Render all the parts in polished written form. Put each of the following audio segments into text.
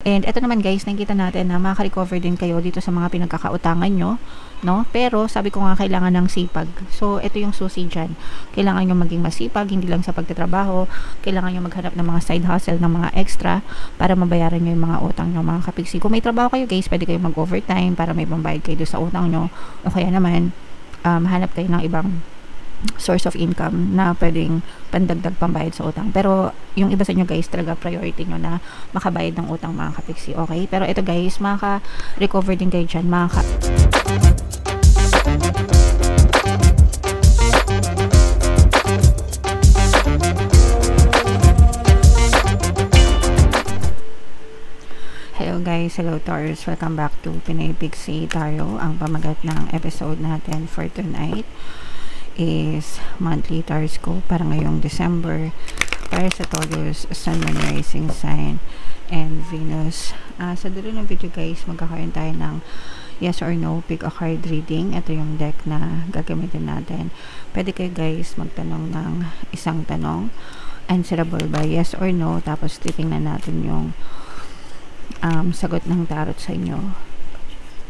And ito naman guys, nakikita natin na makaka-recover din kayo dito sa mga pinagkakautangan nyo, no? Pero sabi ko nga, kailangan ng sipag. So ito yung susi dyan. Kailangan nyo maging masipag, hindi lang sa pagtatrabaho. Kailangan nyo maghanap ng mga side hustle, ng mga extra para mabayaran nyo yung mga utang nyo, mga kapiksi. Kung may trabaho kayo guys, pwede kayo mag-overtime para may pambayad kayo doon sa utang nyo. O kaya naman, hanap kayo ng ibang source of income na pwedeng pandagdag pambayad sa utang. Pero yung iba sa inyo guys, talaga priority nyo na makabayad ng utang, mga kapiksi. Okay? Pero ito guys, makaka-recover din kayo dyan. Hello guys, hello Taurus. Welcome back to Pinay Pixie Tarot. Ang pamagat ng episode natin for tonight is monthly Taurus ko para ngayong December para sa Taurus, Sun, Moon, Rising Sign and Venus. Sa dulo ng video guys, magkakaroon tayo ng yes or no pick a card reading. Ito yung deck na gagamitin natin. Pwede kayo guys magtanong ng isang tanong, answerable by yes or no, tapos titingnan natin yung sagot ng tarot sa inyo,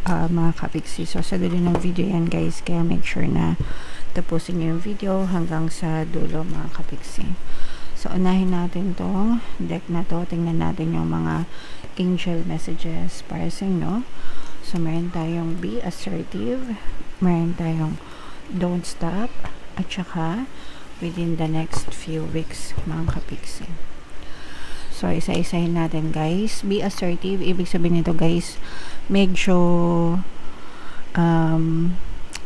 mga kapiksi. So sa dulo ng video yan guys, kaya make sure na tapusin nyo yung video hanggang sa dulo, mga kapiksi. So unahin natin tong deck na to. Tingnan natin yung mga angel messages para sa inyo. So meron tayong be assertive, meron tayong don't stop, at saka within the next few weeks, mga kapiksi. So isa-isahin natin guys. Be assertive, ibig sabihin nito guys, medyo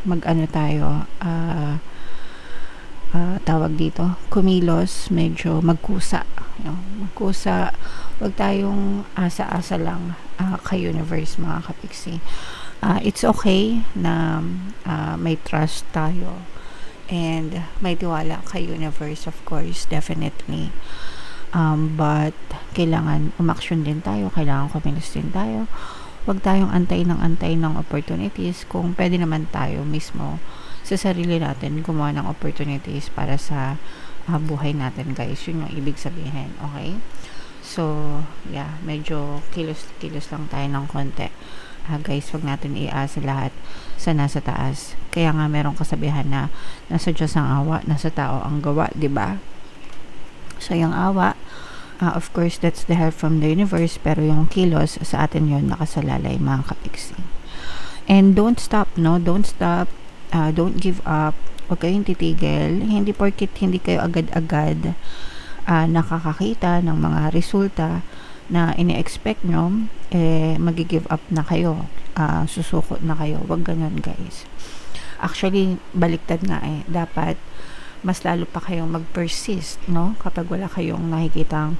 mag-ano tayo, tawag dito, kumilos, medyo magkusa, magkusa, wag tayong asa-asa lang kay universe, mga kapiksi. It's okay na may trust tayo and may tiwala kay universe, of course, definitely. But kailangan umaksyon din tayo, kailangan kumilos din tayo. Huwag tayong antay ng opportunities. Kung pwede naman tayo mismo sa sarili natin gumawa ng opportunities para sa buhay natin guys. Yun yung ibig sabihin, okay? So yeah, medyo kilos lang tayo ng konti, guys. Huwag natin iasa lahat sa nasa taas. Kaya nga merong kasabihan na nasa Diyos ang awa, nasa tao ang gawa, diba? So yung awa, of course, that's the help from the universe, pero yung kilos, sa atin yun nakasalalay, mga kapiksi. And don't stop, no? Don't stop. Don't give up. Huwag kayong titigil. Hindi porkit hindi kayo agad-agad nakakakita ng mga resulta na ini-expect nyo, magi-give up na kayo. Susuko na kayo. Huwag ganun, guys. Actually, baliktad nga dapat mas lalo pa kayong mag-persist, no? Kapag wala kayong nakikitang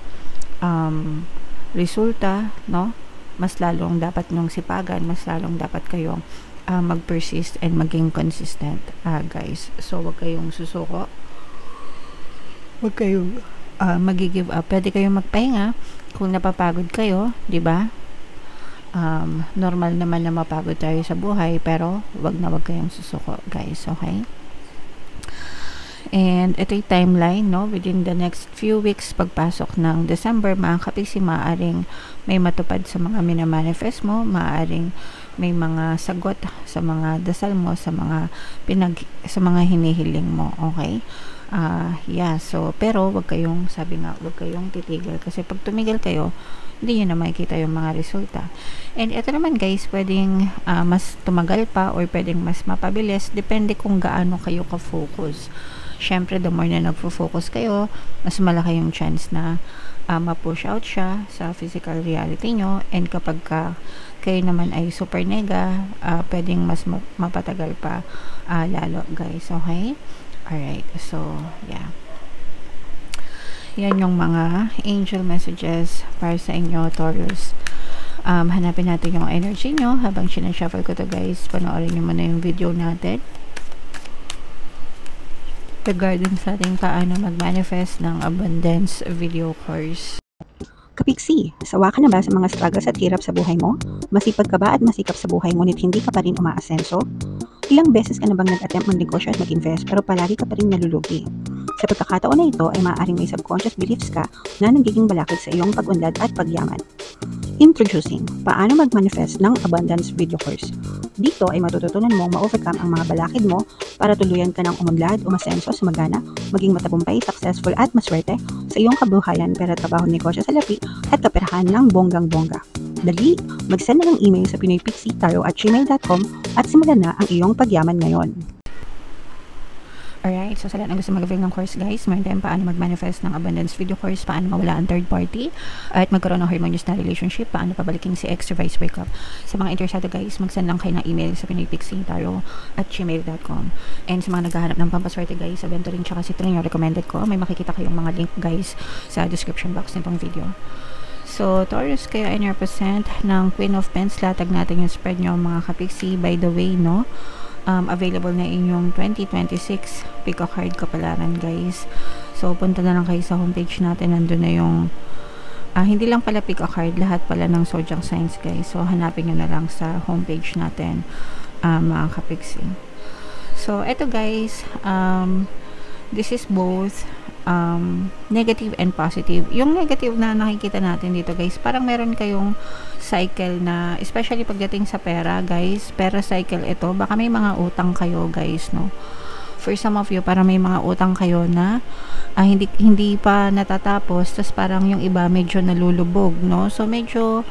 resulta, no? Mas lalong dapat nyong sipagan, mas lalong dapat kayong mag-persist and maging consistent, guys. So, wag kayong susuko. Wag kayong mag-give up. Pwede kayong magpahinga kung napapagod kayo, di ba? Normal naman na mapagod tayo sa buhay, pero wag kayong susuko, guys, okay? And ito yung timeline, no? Within the next few weeks, pagpasok ng December, mga kapiksi, maaaring may matupad sa mga minamanifest mo, maaaring may mga sagot sa mga dasal mo, sa mga hinihiling mo, okay? Yeah, so, pero wag kayong, sabi nga, wag kayong titigil, kasi pag tumigil kayo, hindi nyo na makikita yung mga resulta. And ito naman guys, pwedeng mas tumagal pa or pwedeng mas mapabilis, depende kung gaano kayo ka-focus. Syempre, the more na nagfo-focus kayo, mas malaki yung chance na ma-push out siya sa physical reality nyo. And kapag kayo naman ay super nega, pwedeng mas mapatagal pa lalo, guys. Okay? Alright. So, yeah. Yan yung mga angel messages para sa inyo, Taurus. Hanapin natin yung energy nyo habang sinashuffle ko to, guys. Panoorin nyo muna yung video natin regarding sa ating paano mag-manifest ng abundance video course. Kapiksi, sawa ka na ba sa mga struggles at hirap sa buhay mo? Masipag ka ba at masikap sa buhay ngunit hindi ka pa rin umaasenso? Ilang beses ka na bang nag-attempt mag-negosyo at mag-invest pero palagi ka pa rin nalulugi? Sa pagkakataon na ito ay maaaring may subconscious beliefs ka na nagiging balakid sa iyong pag-unlad at pagyaman. Introducing, paano mag-manifest ng abundance video course. Dito ay matututunan mong ma-overcome ang mga balakid mo para tuluyan ka ng umunlad, umasenso, sumagana, maging matagumpay, successful at maswerte sa iyong kabuhayan, pera, trabaho, negosyo, salapi at kaperahan ng bonggang-bongga. Dali, mag-send na ng email sa pinoypixie@gmail.com at simulan na ang iyong pagyaman ngayon. Alright, so sa lahat ng gusto mag-avail ng course guys, meron tayong paano mag-manifest ng abundance video course, paano mawala ang third party, at magkaroon ng harmonious na relationship, paano pabalikin si ex reverse breakup. Sa mga interesado guys, mag-send lang kayo ng email sa pinoypixie@gmail.com. And sa mga naghahanap ng pampaswerte guys, sa mentoring tsaka si Trin yung recommended ko, may makikita kayong mga link guys sa description box nitong video. So, Taurus, kayo ay represent ng Queen of Pens. Latag natin yung spread nyo mga kapixie. By the way, no? Available na inyong 2026 Pico Card Kapalaran, guys. So, punta na lang kayo sa homepage natin. Nandun na yung hindi lang pala Pico Card, lahat pala ng zodiac signs, guys. So, hanapin nyo na lang sa homepage natin, mga kapixie. So, eto guys, this is both negative and positive. Yung negative na nakikita natin dito guys, parang meron kayong cycle na, especially pagdating sa pera guys, pera cycle ito, baka may mga utang kayo guys, no? For some of you, parang may mga utang kayo na hindi pa natatapos, tas parang yung iba medyo nalulubog, no? So medyo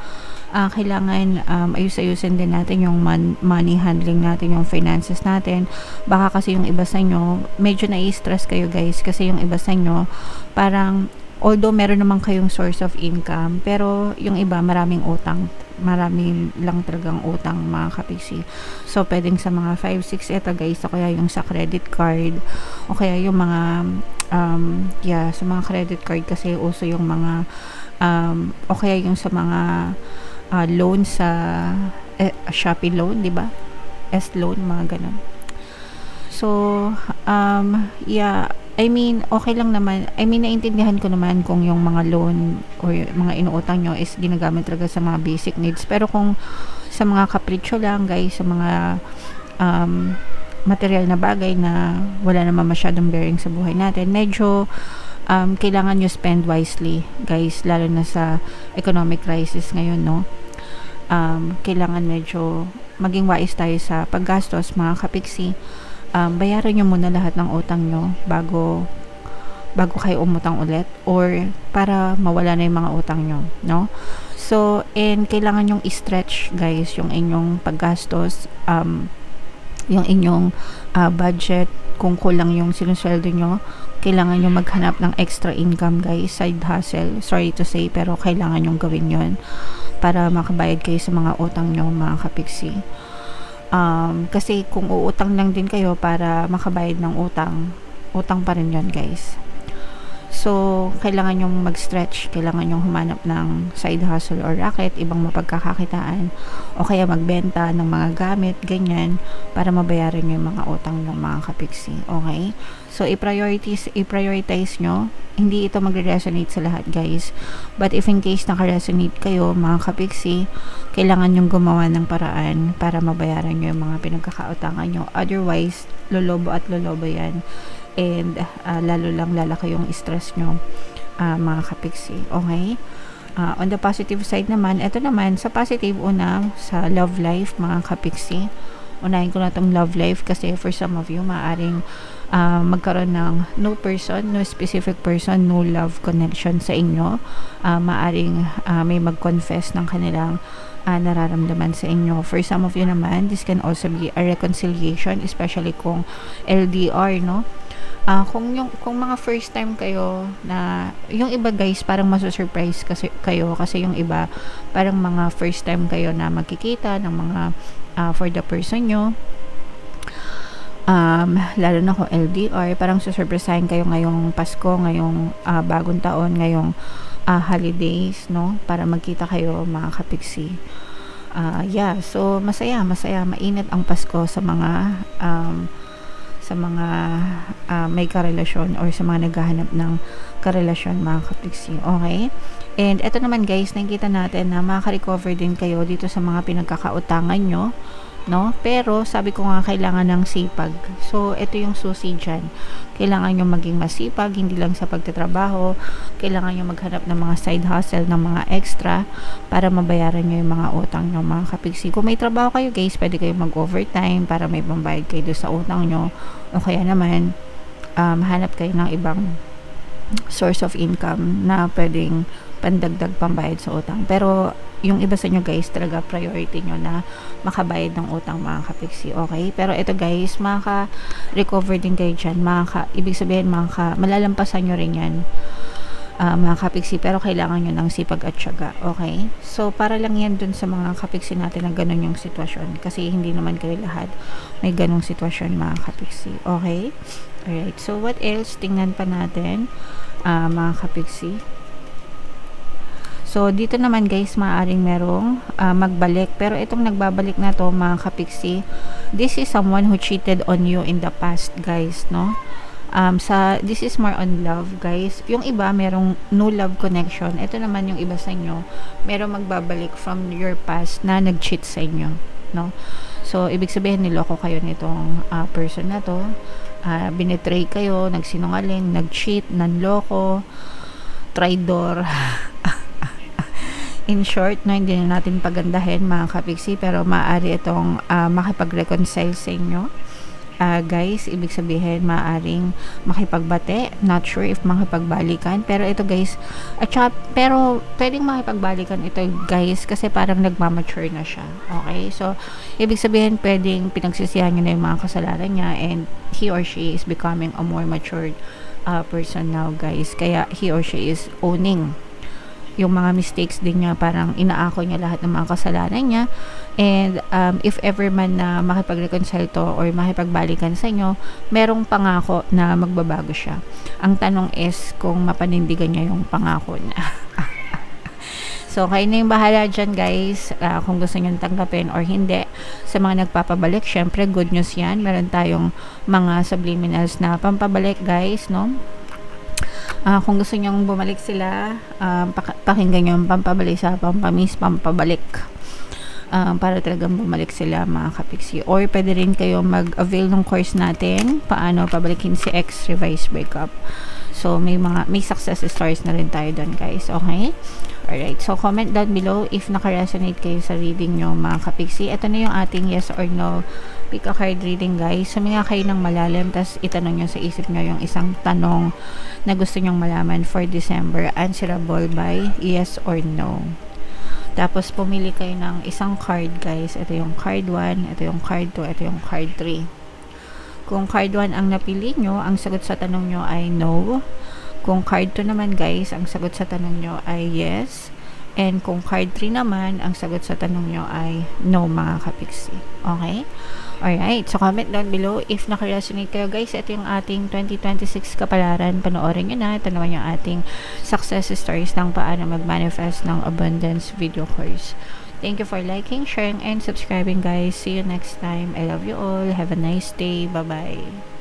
kailangan ayus-ayusin din natin yung money handling natin, yung finances natin. Baka kasi yung iba sa inyo medyo nai-stress kayo guys, kasi yung iba sa inyo parang although meron naman kayong source of income, pero yung iba maraming utang, marami lang talagang utang mga kapixie. So pwedeng sa mga 5, 6 ito guys, o kaya yung sa credit card, o kaya yung mga sa mga credit card kasi uso yung mga o kaya yung sa mga loan sa Shopee loan, di ba? S loan, mga ganun. So, I mean, okay lang naman. I mean, naintindihan ko naman kung yung mga loan or mga inuutang nyo is ginagamit talaga sa mga basic needs. Pero kung sa mga kapritsyo lang, guys, sa mga material na bagay na wala naman masyadong bearing sa buhay natin, medyo kailangan nyo spend wisely, guys, lalo na sa economic crisis ngayon, no? Kailangan medyo maging wise tayo sa paggastos, mga kapixie. Bayaran nyo muna lahat ng utang nyo bago kayo umutang ulit, or para mawala na yung mga utang nyo, no? So, and kailangan yung i-stretch, guys, yung inyong paggastos, yung inyong budget. Kung kulang yung sinusweldo nyo, kailangan nyo maghanap ng extra income, guys, side hustle. Sorry to say, pero kailangan nyo gawin yon para makabayad kayo sa mga utang nyo, mga kapixie. Kasi kung uutang lang din kayo para makabayad ng utang pa rin yon, guys. So, kailangan yung mag-stretch, kailangan yung humanap ng side hustle or racket, ibang mapagkakakitaan, o kaya magbenta ng mga gamit, ganyan, para mabayaran nyo yung mga utang ng mga kapixie. Okay? So, i-prioritize nyo. Hindi ito magre-resonate sa lahat, guys. But if in case naka-resonate kayo, mga kapixie, kailangan yung gumawa ng paraan para mabayaran nyo yung mga pinagkakautangan nyo. Otherwise, lolobo at lolobo yan. And lalo lang lalaki yung stress nyo, mga kapixie. Okay? On the positive side naman, ito naman, sa positive, una, sa love life, mga kapixie. Unahin ko na itong love life kasi for some of you, maaring magkaroon ng no specific person, no love connection sa inyo. Maaring may mag-confess ng kanilang nararamdaman sa inyo. For some of you naman, this can also be a reconciliation, especially kung LDR, no? Kung mga first time kayo na, yung iba guys parang masu-surprise kasi yung iba parang mga first time kayo na magkikita ng mga for the person nyo, lalo na kung LDR, parang susurpresahin kayo ngayong Pasko, ngayong bagong taon, ngayong holidays, no, para magkita kayo, mga kapixie. So masaya, mainit ang Pasko sa mga may karelasyon or sa mga naghahanap ng karelasyon, mga kapixie. Okay? And eto naman guys, nakikita natin na makaka-recover din kayo dito sa mga pinagkakautangan nyo. no? Pero sabi ko nga, kailangan ng sipag. So ito yung susi dyan. Kailangan nyo maging masipag, hindi lang sa pagtatrabaho. Kailangan nyo maghanap ng mga side hustle, ng mga extra para mabayaran nyo yung mga utang nyo, mga kapiksi. Kung may trabaho kayo guys, pwede kayo mag-overtime para may pambayad kayo doon sa utang nyo. O kaya naman hanap kayo ng ibang source of income na pwedeng pandagdag pambayad sa utang. Pero yung iba sa inyo guys, talaga priority nyo na makabayad ng utang, mga kapiksi, okay? Pero ito guys, makaka-recover din kayo dyan, ibig sabihin malalampasan nyo rin yan, mga kapiksi, pero kailangan nyo ng sipag at syaga, okay? So para lang yan dun sa mga kapiksi natin na ganun yung sitwasyon, kasi hindi naman kayo lahat may ganung sitwasyon, mga kapiksi, okay? Alright, so what else? Tingnan pa natin, mga kapiksi. So, dito naman guys, maaaring merong magbalik. Pero itong nagbabalik na to, mga kapiksi, this is someone who cheated on you in the past, guys, no? This is more on love, guys. Yung iba, merong no love connection. Ito naman yung iba sa inyo, merong magbabalik from your past na nag-cheat sa inyo, no? So, ibig sabihin, niloko kayo nitong person na to. Binetray kayo, nagsinungaling, nag-cheat, nanloko, traidor. In short, no, hindi na natin pagandahin, mga kapiksi, pero maaari itong makipag-reconcile sa inyo. Guys, ibig sabihin, maaaring makipagbate. Not sure if makipagbalikan. Pero ito guys, pero pwedeng makipagbalikan ito guys, kasi parang nagmamature na siya. Okay? So, ibig sabihin, pwedeng pinagsisihan nyo na yung mga kasalanan niya, and he or she is becoming a more matured person now, guys. Kaya he or she is owning yung mga mistakes din niya, parang inaako niya lahat ng mga kasalanan niya, and if ever man na makipag-reconcile to or makipagbalikan sa inyo, merong pangako na magbabago siya. Ang tanong is kung mapanindigan niya yung pangako niya. So, kayo na yung bahala dyan guys, kung gusto nyo tanggapin or hindi. Sa mga nagpapabalik, syempre good news yan, meron tayong mga subliminals na pampabalik guys, no? Kung gusto nyong bumalik sila, pakinggan nyo yung pampabalik sa pampabalik, para talagang bumalik sila, mga kapiksi. Or pwede rin kayo mag-avail ng course natin, paano pabalikin si ex revised breakup. So may success stories na rin tayo doon guys, okay? Alright, so comment down below if naka-resonate kayo sa reading nyo, mga kapiksi. Ito na yung ating yes or no pick a card reading guys. Suminga kayo ng malalim, tas itanong nyo sa isip nyo yung isang tanong na gusto nyong malaman for December. Answerable by yes or no. Tapos pumili kayo ng isang card guys. Ito yung card 1, ito yung card 2, ito yung card 3. Kung card 1 ang napili nyo, ang sagot sa tanong nyo ay no. Kung card 2 naman guys, ang sagot sa tanong nyo ay yes. And kung card 3 naman, ang sagot sa tanong nyo ay no, mga kapiksi. Okay? Alright, so comment down below if naka-resonate kayo guys. Ito yung ating 2026 kapalaran. Panoorin nyo na. Ito naman yung ating success stories ng paano mag-manifest ng abundance video course. Thank you for liking, sharing, and subscribing guys. See you next time. I love you all. Have a nice day. Bye-bye.